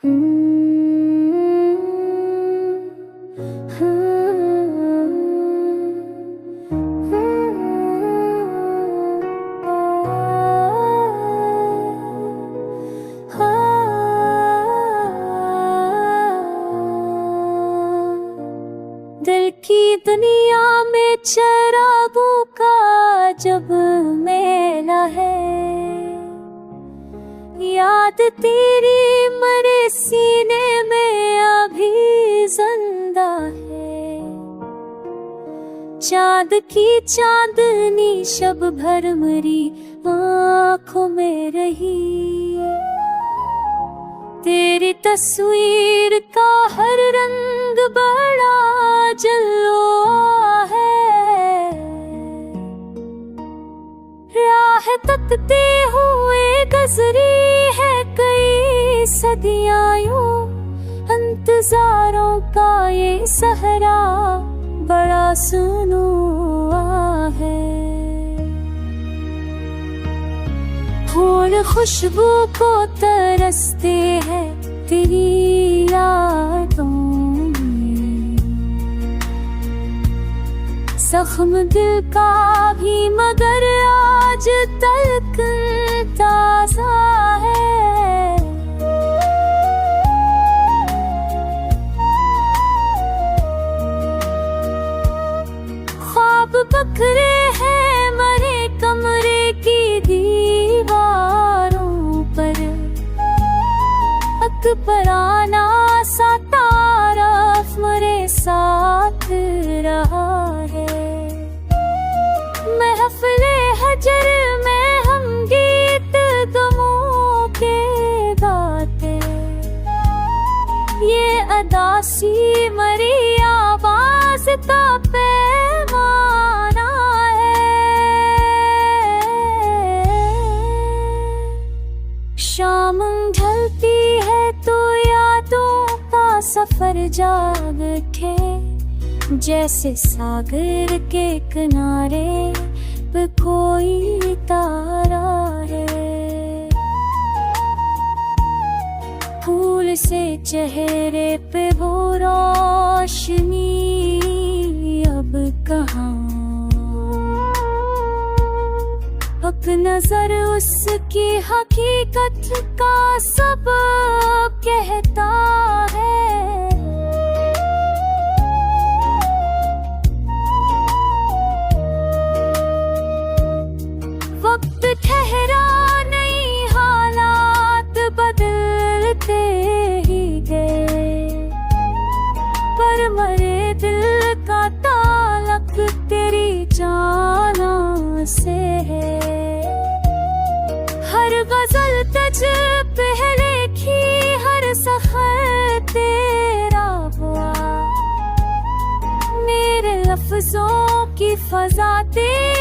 दिल की दुनिया में चरागों का जब मेला है, याद तेरी मरे सीने में अभी जिंदा है। चांद की चांदनी शब भर मेरी आँखों में रही, तेरी तस्वीर का हर रंग बड़ा जलवा है। राह तकते हुए गुजरी है कई सदियां यूं, इंतजारों का ये सहरा बड़ा सुनूआ है। फूल खुशबू को तरसते हैं तेरी यादों में, जख्म दिल का भी मगर आज तक ताजा है। ख्वाब बखरे हैं मरे कमरे की दीवारों पर, अकबराना सा तारफ मेरे साथ रहा है। महफिले हजर में हम गीत गमों के गाते, ये अदासी मरी आवाज का पैमाना है। शाम ढलती है तो यादों का सफर जाग उठे, जैसे सागर के किनारे पे कोई तारा है। फूल से चेहरे पे वो रोशनी अब कहाँ, अब नजर उसकी हकीकत का सबब कहता है। वक्त ठहरा नहीं, हालात बदलते ही गए, पर मरे दिल का ताल्लुक तेरी जाना से है। हर गजल तज पहले की, हर सफर तेरा हुआ, मेरे लफ्जों की फजा तेरी